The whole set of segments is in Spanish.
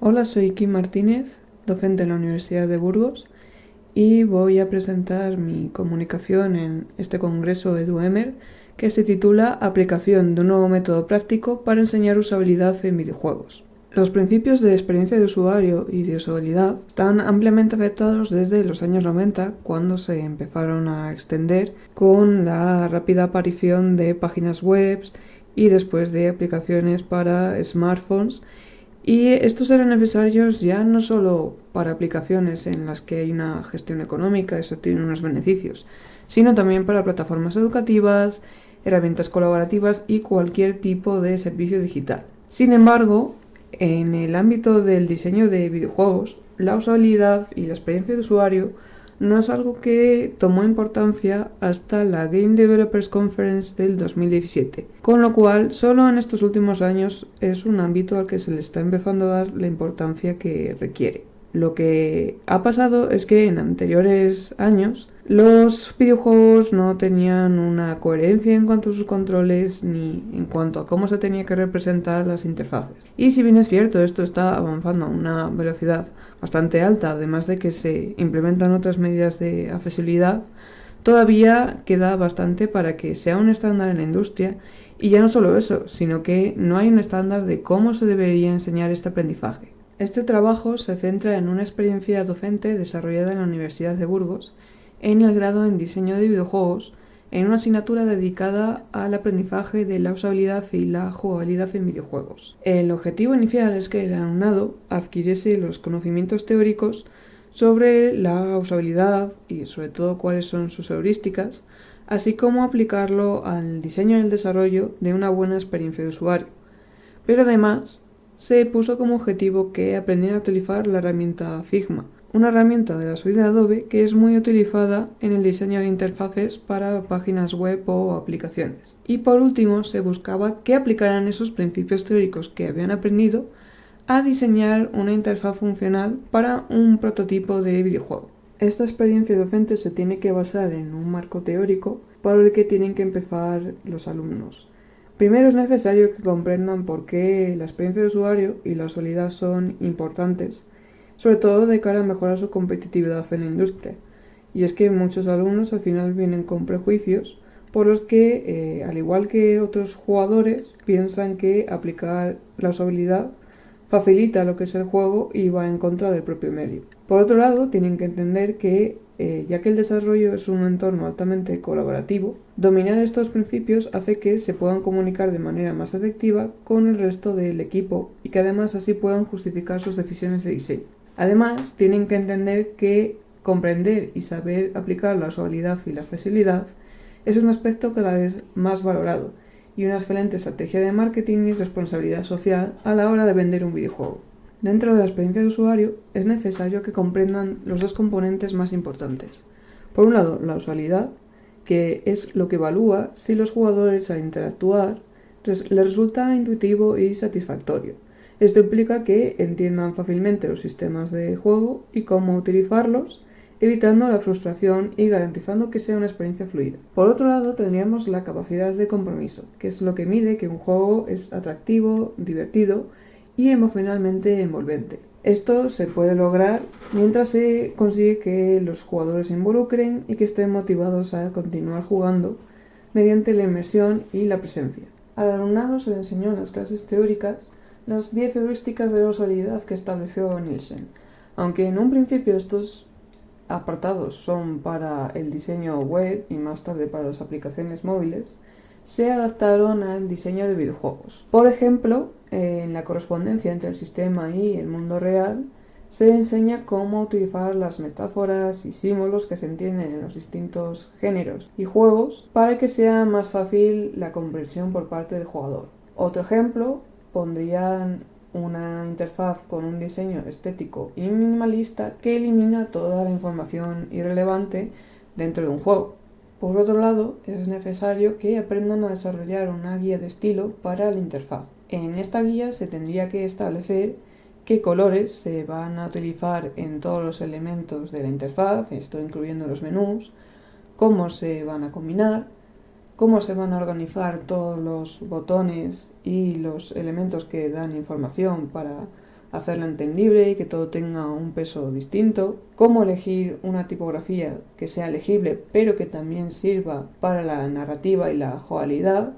Hola, soy Kim Martínez, docente en la Universidad de Burgos, y voy a presentar mi comunicación en este congreso EduEmer que se titula Aplicación de un nuevo método práctico para enseñar usabilidad en videojuegos. Los principios de experiencia de usuario y de usabilidad están ampliamente afectados desde los años 90, cuando se empezaron a extender con la rápida aparición de páginas web y después de aplicaciones para smartphones. Y estos eran necesarios ya no solo para aplicaciones en las que hay una gestión económica, eso tiene unos beneficios, sino también para plataformas educativas, herramientas colaborativas y cualquier tipo de servicio digital. Sin embargo, en el ámbito del diseño de videojuegos, la usabilidad y la experiencia de usuario no es algo que tomó importancia hasta la Game Developers Conference del 2017, con lo cual solo en estos últimos años es un ámbito al que se le está empezando a dar la importancia que requiere. Lo que ha pasado es que en anteriores años los videojuegos no tenían una coherencia en cuanto a sus controles ni en cuanto a cómo se tenía que representar las interfaces. Y si bien es cierto, esto está avanzando a una velocidad bastante alta, además de que se implementan otras medidas de accesibilidad, todavía queda bastante para que sea un estándar en la industria. Y ya no solo eso, sino que no hay un estándar de cómo se debería enseñar este aprendizaje. Este trabajo se centra en una experiencia docente desarrollada en la Universidad de Burgos en el grado en diseño de videojuegos, en una asignatura dedicada al aprendizaje de la usabilidad y la jugabilidad en videojuegos. El objetivo inicial es que el alumnado adquiriese los conocimientos teóricos sobre la usabilidad y sobre todo cuáles son sus heurísticas, así como aplicarlo al diseño y el desarrollo de una buena experiencia de usuario. Pero además se puso como objetivo que aprendieran a utilizar la herramienta Figma, una herramienta de la suite de Adobe que es muy utilizada en el diseño de interfaces para páginas web o aplicaciones. Y por último, se buscaba que aplicaran esos principios teóricos que habían aprendido a diseñar una interfaz funcional para un prototipo de videojuego. Esta experiencia docente se tiene que basar en un marco teórico por el que tienen que empezar los alumnos. Primero es necesario que comprendan por qué la experiencia de usuario y la usabilidad son importantes, sobre todo de cara a mejorar su competitividad en la industria. Y es que muchos alumnos al final vienen con prejuicios por los que, al igual que otros jugadores, piensan que aplicar la usabilidad facilita lo que es el juego y va en contra del propio medio. Por otro lado, tienen que entender que, ya que el desarrollo es un entorno altamente colaborativo, dominar estos principios hace que se puedan comunicar de manera más efectiva con el resto del equipo y que además así puedan justificar sus decisiones de diseño. Además, tienen que entender que comprender y saber aplicar la usabilidad y la accesibilidad es un aspecto cada vez más valorado y una excelente estrategia de marketing y responsabilidad social a la hora de vender un videojuego. Dentro de la experiencia de usuario es necesario que comprendan los dos componentes más importantes. Por un lado, la usabilidad, que es lo que evalúa si los jugadores al interactuar les resulta intuitivo y satisfactorio. Esto implica que entiendan fácilmente los sistemas de juego y cómo utilizarlos, evitando la frustración y garantizando que sea una experiencia fluida. Por otro lado, tendríamos la capacidad de compromiso, que es lo que mide que un juego es atractivo, divertido y emocionalmente envolvente. Esto se puede lograr mientras se consigue que los jugadores se involucren y que estén motivados a continuar jugando mediante la inmersión y la presencia. Al alumnado se le enseñó en las clases teóricas las 10 heurísticas de la usabilidad que estableció Nielsen. Aunque en un principio estos apartados son para el diseño web y más tarde para las aplicaciones móviles, se adaptaron al diseño de videojuegos. Por ejemplo, en la correspondencia entre el sistema y el mundo real, se enseña cómo utilizar las metáforas y símbolos que se entienden en los distintos géneros y juegos para que sea más fácil la comprensión por parte del jugador. Otro ejemplo, pondrían una interfaz con un diseño estético y minimalista que elimina toda la información irrelevante dentro de un juego. Por otro lado, es necesario que aprendan a desarrollar una guía de estilo para la interfaz. En esta guía se tendría que establecer qué colores se van a utilizar en todos los elementos de la interfaz, esto incluyendo los menús, cómo se van a combinar, cómo se van a organizar todos los botones y los elementos que dan información para hacerla entendible y que todo tenga un peso distinto, cómo elegir una tipografía que sea legible pero que también sirva para la narrativa y la jugabilidad,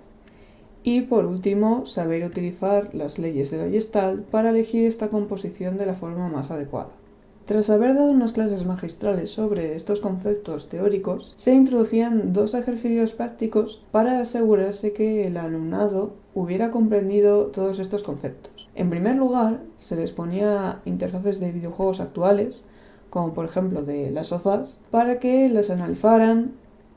y por último, saber utilizar las leyes de la Gestalt para elegir esta composición de la forma más adecuada. Tras haber dado unas clases magistrales sobre estos conceptos teóricos, se introducían 2 ejercicios prácticos para asegurarse que el alumnado hubiera comprendido todos estos conceptos. En primer lugar, se les ponía interfaces de videojuegos actuales, como por ejemplo de Last of Us, para que las analizaran,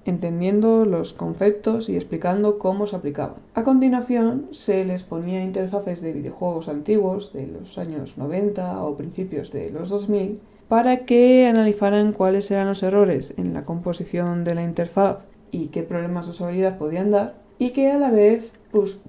entendiendo los conceptos y explicando cómo se aplicaban. A continuación, se les ponía interfaces de videojuegos antiguos de los años 90 o principios de los 2000 para que analizaran cuáles eran los errores en la composición de la interfaz y qué problemas de usabilidad podían dar, y que a la vez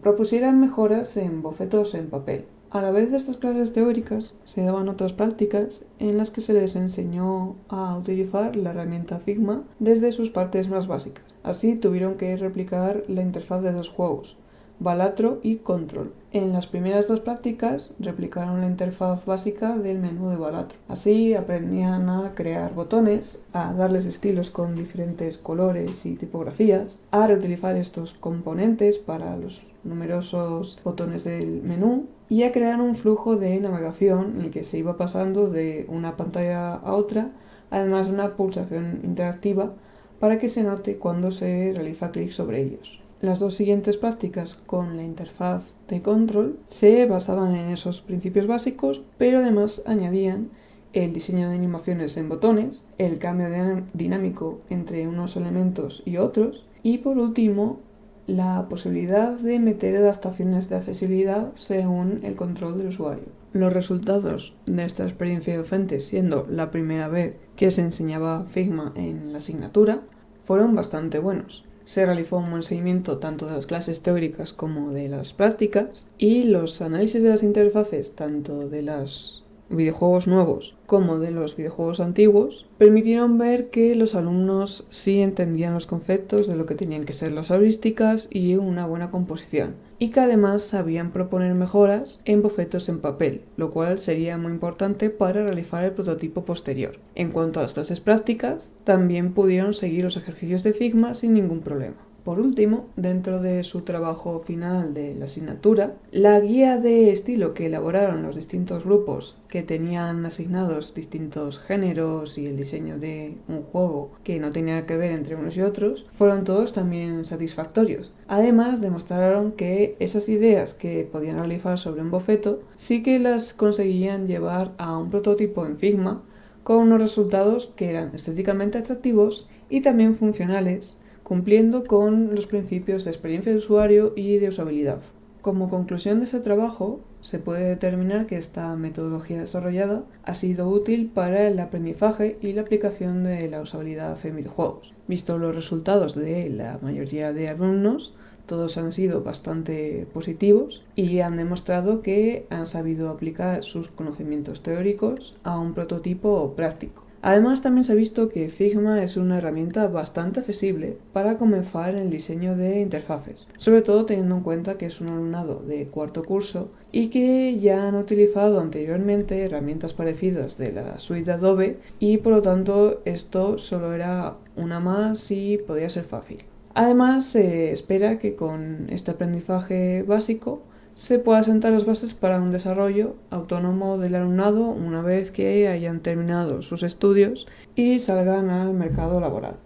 propusieran mejoras en bocetos en papel. A la vez de estas clases teóricas, se daban otras prácticas en las que se les enseñó a utilizar la herramienta Figma desde sus partes más básicas. Así tuvieron que replicar la interfaz de 2 juegos, Balatro y Control. En las primeras 2 prácticas replicaron la interfaz básica del menú de Balatro. Así aprendían a crear botones, a darles estilos con diferentes colores y tipografías, a reutilizar estos componentes para los numerosos botones del menú y a crear un flujo de navegación en el que se iba pasando de una pantalla a otra, además de una pulsación interactiva para que se note cuando se realiza clic sobre ellos. Las 2 siguientes prácticas con la interfaz de Control se basaban en esos principios básicos, pero además añadían el diseño de animaciones en botones, el cambio dinámico entre unos elementos y otros, y por último, la posibilidad de meter adaptaciones de accesibilidad según el control del usuario. Los resultados de esta experiencia docente, siendo la primera vez que se enseñaba Figma en la asignatura, fueron bastante buenos. Se realizó un buen seguimiento tanto de las clases teóricas como de las prácticas, y los análisis de las interfaces, tanto de los videojuegos nuevos como de los videojuegos antiguos, permitieron ver que los alumnos sí entendían los conceptos de lo que tenían que ser las heurísticas y una buena composición, y que además sabían proponer mejoras en bocetos en papel, lo cual sería muy importante para realizar el prototipo posterior. En cuanto a las clases prácticas, también pudieron seguir los ejercicios de Figma sin ningún problema. Por último, dentro de su trabajo final de la asignatura, la guía de estilo que elaboraron los distintos grupos que tenían asignados distintos géneros y el diseño de un juego que no tenía que ver entre unos y otros, fueron todos también satisfactorios. Además, demostraron que esas ideas que podían realizar sobre un boceto sí que las conseguían llevar a un prototipo en Figma con unos resultados que eran estéticamente atractivos y también funcionales, cumpliendo con los principios de experiencia de usuario y de usabilidad. Como conclusión de este trabajo, se puede determinar que esta metodología desarrollada ha sido útil para el aprendizaje y la aplicación de la usabilidad en videojuegos. Visto los resultados de la mayoría de alumnos, todos han sido bastante positivos y han demostrado que han sabido aplicar sus conocimientos teóricos a un prototipo práctico. Además, también se ha visto que Figma es una herramienta bastante accesible para comenzar en el diseño de interfaces, sobre todo teniendo en cuenta que es un alumnado de 4º curso y que ya han utilizado anteriormente herramientas parecidas de la suite de Adobe, y por lo tanto esto solo era una más y podía ser fácil. Además, se espera que con este aprendizaje básico se puedan sentar las bases para un desarrollo autónomo del alumnado una vez que hayan terminado sus estudios y salgan al mercado laboral.